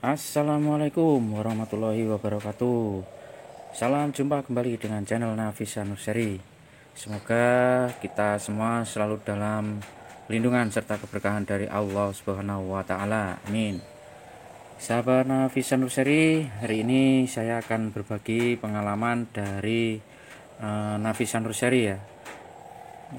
Assalamualaikum warahmatullahi wabarakatuh. Salam jumpa kembali dengan channel Nafisa Nursery. Semoga kita semua selalu dalam lindungan serta keberkahan dari Allah Subhanahu wa taala. Amin. Sahabat Nafisa Nursery, hari ini saya akan berbagi pengalaman dari Nafisa Nursery ya,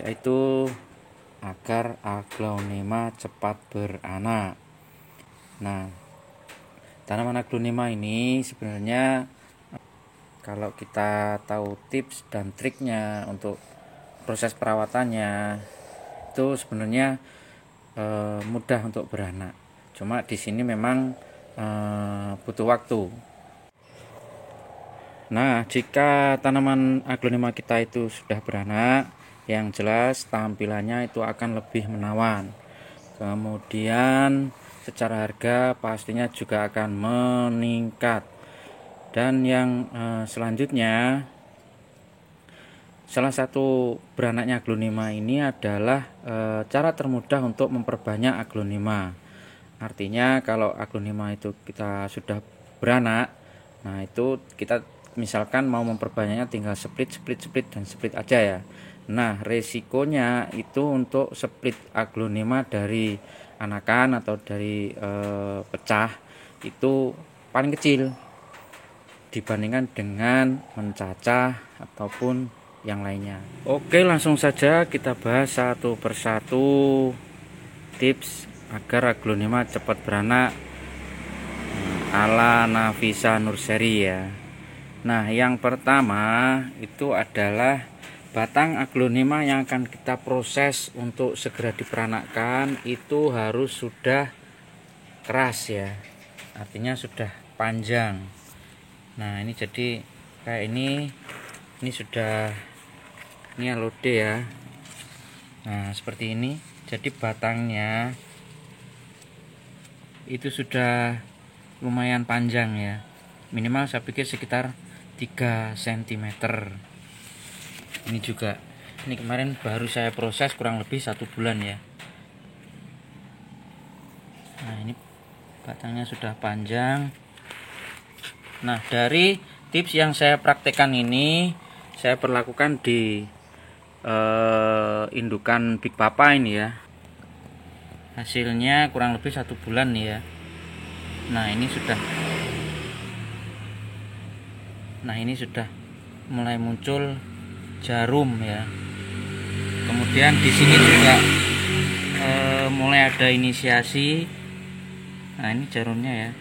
yaitu agar aglonema cepat beranak. Nah, tanaman aglonema ini sebenarnya kalau kita tahu tips dan triknya untuk proses perawatannya itu sebenarnya mudah untuk beranak. Cuma di sini memang butuh waktu. Nah, jika tanaman aglonema kita itu sudah beranak, yang jelas tampilannya itu akan lebih menawan. Kemudian secara harga pastinya juga akan meningkat. Dan yang selanjutnya, salah satu beranaknya aglonema ini adalah cara termudah untuk memperbanyak aglonema. Artinya kalau aglonema itu kita sudah beranak, nah itu kita misalkan mau memperbanyaknya tinggal split dan split aja ya. Nah, resikonya itu untuk split aglonema dari anakan atau dari pecah itu paling kecil dibandingkan dengan mencacah ataupun yang lainnya. Oke, langsung saja kita bahas satu persatu tips agar aglonema cepat beranak ala Nafisa Nursery ya. Nah, yang pertama itu adalah batang aglonema yang akan kita proses untuk segera diperanakkan itu harus sudah keras ya, artinya sudah panjang. Nah, ini jadi kayak ini sudah, ini alode ya. Nah, seperti ini. Jadi batangnya itu sudah lumayan panjang ya, minimal saya pikir sekitar 3 cm. Ini juga, ini kemarin baru saya proses kurang lebih 1 bulan ya. Nah, ini batangnya sudah panjang. Nah, dari tips yang saya praktekkan ini saya perlakukan di indukan Big Papa ini ya. Hasilnya kurang lebih 1 bulan nih ya. Nah, ini sudah mulai muncul jarum ya. Kemudian di sini juga mulai ada inisiasi. Nah, ini jarumnya ya.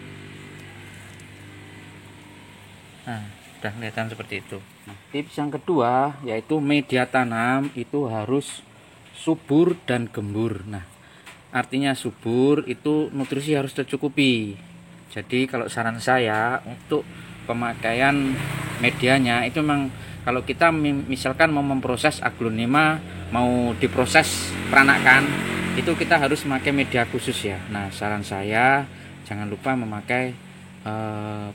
Nah, sudah kelihatan seperti itu. Nah, tips yang kedua yaitu media tanam itu harus subur dan gembur. Nah, artinya subur itu nutrisi harus tercukupi. Jadi kalau saran saya untuk pemakaian medianya itu memang kalau kita misalkan mau memproses aglonema, mau diproses peranakan, itu kita harus memakai media khusus ya. Nah, saran saya jangan lupa memakai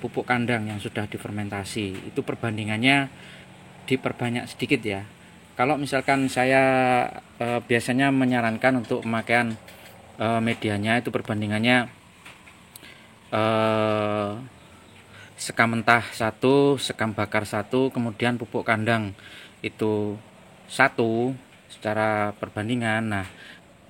pupuk kandang yang sudah difermentasi. Itu perbandingannya diperbanyak sedikit ya. Kalau misalkan saya biasanya menyarankan untuk pemakaian medianya itu perbandingannya sekam mentah 1, sekam bakar 1, kemudian pupuk kandang itu 1 secara perbandingan. Nah,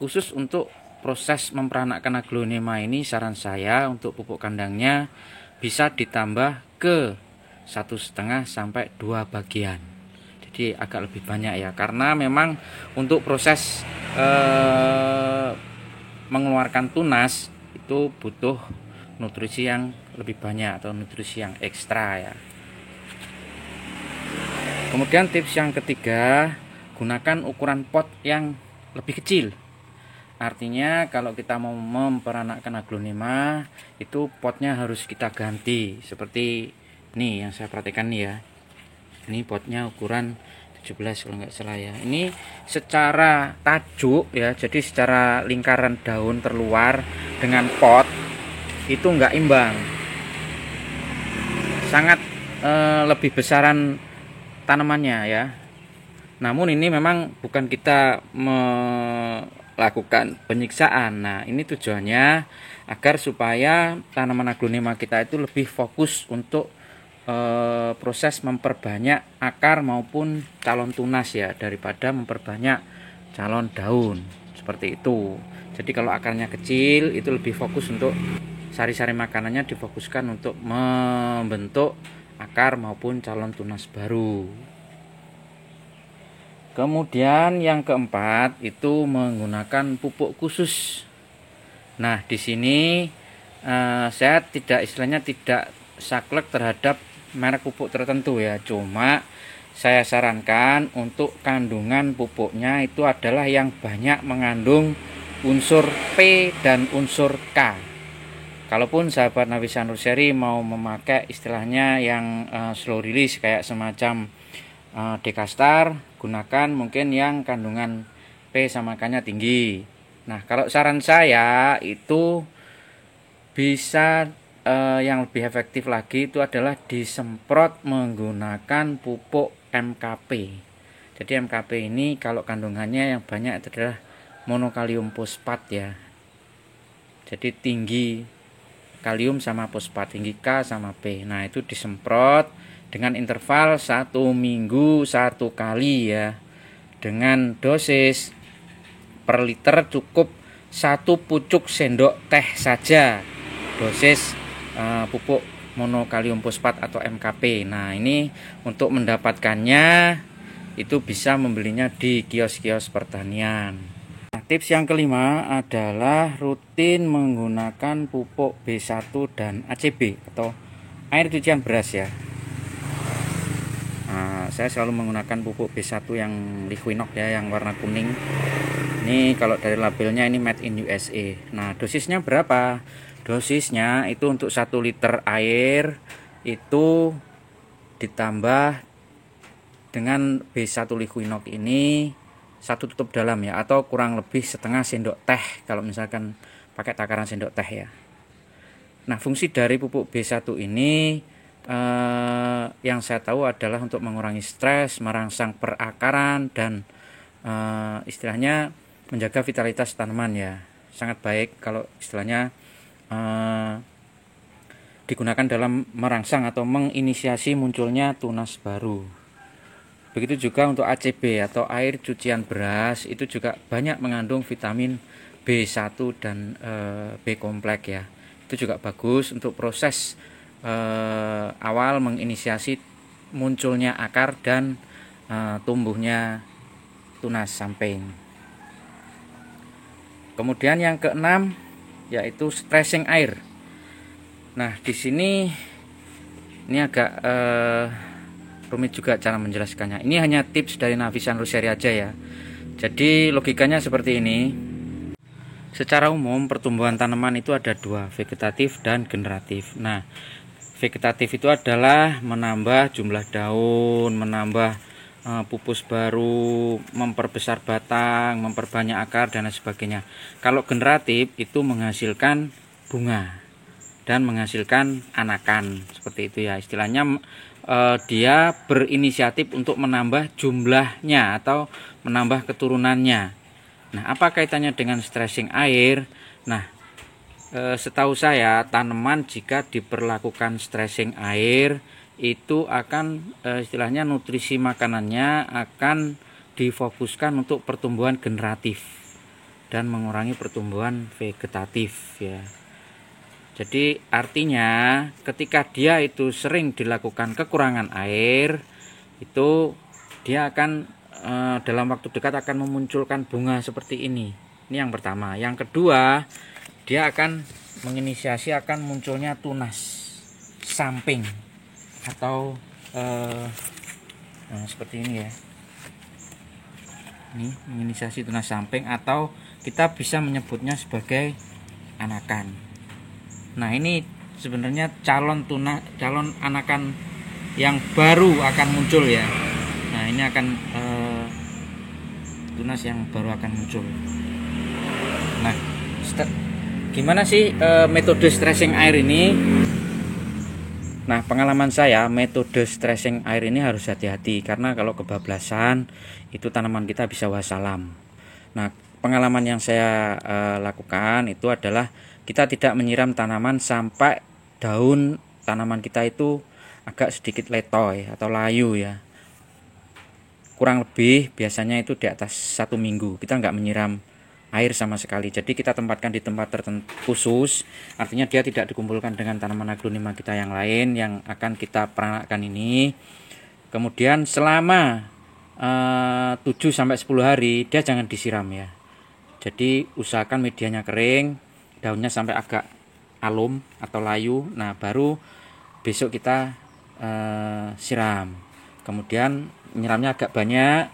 khusus untuk proses memperanakkan aglonema ini saran saya untuk pupuk kandangnya bisa ditambah ke 1,5 sampai 2 bagian. Jadi agak lebih banyak ya, karena memang untuk proses mengeluarkan tunas itu butuh nutrisi yang lebih banyak atau nutrisi yang ekstra ya. Kemudian tips yang ketiga, gunakan ukuran pot yang lebih kecil. Artinya kalau kita mau memperanakkan aglonema itu potnya harus kita ganti. Seperti ini yang saya perhatikan nih ya. Ini potnya ukuran 17 kalau nggak salah ya. Ini secara tajuk ya, jadi secara lingkaran daun terluar dengan pot itu nggak imbang. Sangat lebih besaran tanamannya ya. Namun ini memang bukan kita melakukan penyiksaan. Nah, ini tujuannya agar supaya tanaman aglonema kita itu lebih fokus untuk proses memperbanyak akar maupun calon tunas ya, daripada memperbanyak calon daun seperti itu. Jadi kalau akarnya kecil itu lebih fokus untuk sari-sari makanannya difokuskan untuk membentuk akar maupun calon tunas baru. Kemudian yang keempat itu menggunakan pupuk khusus. Nah, di sini saya tidak saklek terhadap merek pupuk tertentu ya. Cuma saya sarankan untuk kandungan pupuknya itu adalah yang banyak mengandung unsur P dan unsur K. Kalaupun sahabat Navisa Nursery mau memakai istilahnya yang slow release kayak semacam Dekastar, gunakan mungkin yang kandungan P sama K-nya tinggi. Nah, kalau saran saya itu bisa yang lebih efektif lagi itu adalah disemprot menggunakan pupuk MKP. Jadi MKP ini kalau kandungannya yang banyak itu adalah monokalium fosfat ya. Jadi tinggi kalium sama fosfat, tinggi K sama P. Nah, itu disemprot dengan interval 1 minggu 1 kali ya. Dengan dosis per liter cukup 1 pucuk sendok teh saja dosis pupuk monokalium fosfat atau MKP. Nah, ini untuk mendapatkannya itu bisa membelinya di kios-kios pertanian. Nah, tips yang kelima adalah rutin menggunakan pupuk B1 dan ACB atau air cucian beras ya. Nah, saya selalu menggunakan pupuk B1 yang Liquinox ya, yang warna kuning. Ini kalau dari labelnya ini made in USA. Nah, dosisnya berapa? Dosisnya itu untuk 1 liter air itu ditambah dengan B1 Liquinox ini 1 tutup dalam ya, atau kurang lebih setengah sendok teh kalau misalkan pakai takaran sendok teh ya. Nah, fungsi dari pupuk B1 ini yang saya tahu adalah untuk mengurangi stres, merangsang perakaran, dan istilahnya menjaga vitalitas tanaman ya. Sangat baik kalau istilahnya digunakan dalam merangsang atau menginisiasi munculnya tunas baru. Begitu juga untuk ACB atau air cucian beras, itu juga banyak mengandung vitamin B1 dan B kompleks ya. Itu juga bagus untuk proses awal menginisiasi munculnya akar dan tumbuhnya tunas samping. Kemudian yang keenam yaitu stressing air. Nah, di sini ini agak rumit juga cara menjelaskannya. Ini hanya tips dari Navisa Nursery aja ya. Jadi logikanya seperti ini. Secara umum pertumbuhan tanaman itu ada dua, vegetatif dan generatif. Nah, vegetatif itu adalah menambah jumlah daun, menambah pupus baru, memperbesar batang, memperbanyak akar dan lain sebagainya. Kalau generatif itu menghasilkan bunga dan menghasilkan anakan, seperti itu ya. Istilahnya dia berinisiatif untuk menambah jumlahnya atau menambah keturunannya. Nah, apa kaitannya dengan stressing air? Nah, setahu saya tanaman jika diperlakukan stressing air itu akan istilahnya nutrisi makanannya akan difokuskan untuk pertumbuhan generatif dan mengurangi pertumbuhan vegetatif ya. Jadi artinya ketika dia itu sering dilakukan kekurangan air, itu dia akan dalam waktu dekat akan memunculkan bunga seperti ini. Ini yang pertama. Yang kedua, dia akan menginisiasi akan munculnya tunas samping atau seperti ini ya. Ini menginisiasi tunas samping atau kita bisa menyebutnya sebagai anakan. Nah, ini sebenarnya calon anakan yang baru akan muncul ya. Nah, ini akan tunas yang baru akan muncul. Nah, gimana sih metode stressing air ini? Nah, pengalaman saya metode stressing air ini harus hati-hati karena kalau kebablasan itu tanaman kita bisa wassalam. Nah, pengalaman yang saya lakukan itu adalah kita tidak menyiram tanaman sampai daun tanaman kita itu agak sedikit letoy atau layu ya. Kurang lebih biasanya itu di atas 1 minggu kita nggak menyiram air sama sekali. Jadi kita tempatkan di tempat tertentu khusus, artinya dia tidak dikumpulkan dengan tanaman aglonema kita yang lain yang akan kita peranakkan ini. Kemudian selama 7-10 hari dia jangan disiram ya. Jadi usahakan medianya kering, daunnya sampai agak alum atau layu. Nah baru besok kita siram. Kemudian nyiramnya agak banyak,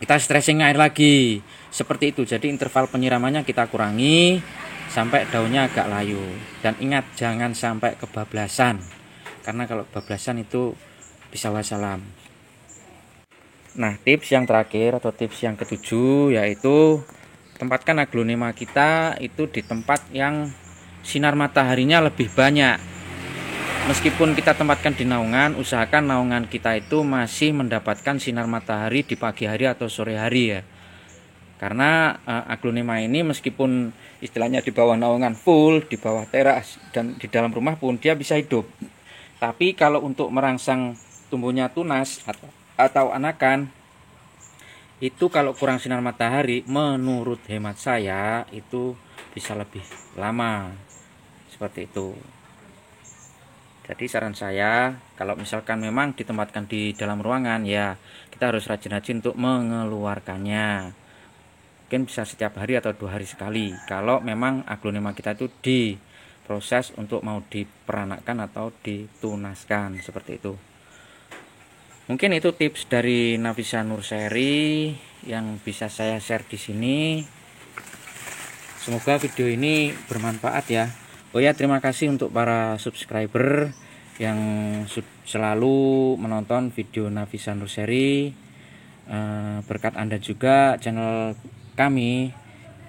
kita stressing air lagi seperti itu. Jadi interval penyiramannya kita kurangi sampai daunnya agak layu. Dan ingat jangan sampai kebablasan, karena kalau kebablasan itu bisa wassalam. Nah tips yang terakhir atau tips yang ketujuh yaitu tempatkan aglonema kita itu di tempat yang sinar mataharinya lebih banyak. Meskipun kita tempatkan di naungan, usahakan naungan kita itu masih mendapatkan sinar matahari di pagi hari atau sore hari ya. Karena aglonema ini meskipun istilahnya di bawah naungan full, di bawah teras dan di dalam rumah pun dia bisa hidup. Tapi kalau untuk merangsang tumbuhnya tunas atau anakan, itu kalau kurang sinar matahari, menurut hemat saya itu bisa lebih lama. Seperti itu. Jadi saran saya, kalau misalkan memang ditempatkan di dalam ruangan, ya kita harus rajin-rajin untuk mengeluarkannya. Mungkin bisa setiap hari atau 2 hari sekali. Kalau memang aglonema kita itu diproses untuk mau diperanakkan atau ditunaskan, seperti itu. Mungkin itu tips dari Nafisa Nurseri yang bisa saya share di sini. Semoga video ini bermanfaat ya. Oh ya, terima kasih untuk para subscriber yang selalu menonton video Nafisa Nurseri. Berkat Anda juga channel kami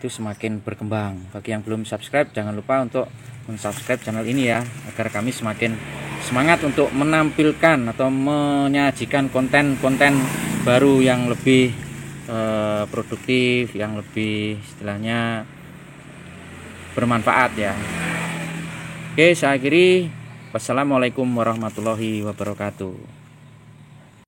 itu semakin berkembang. Bagi yang belum subscribe, jangan lupa untuk mensubscribe channel ini ya, agar kami semakin semangat untuk menampilkan atau menyajikan konten-konten baru yang lebih produktif, yang lebih istilahnya bermanfaat ya. Oke, saya akhiri. Wassalamualaikum warahmatullahi wabarakatuh.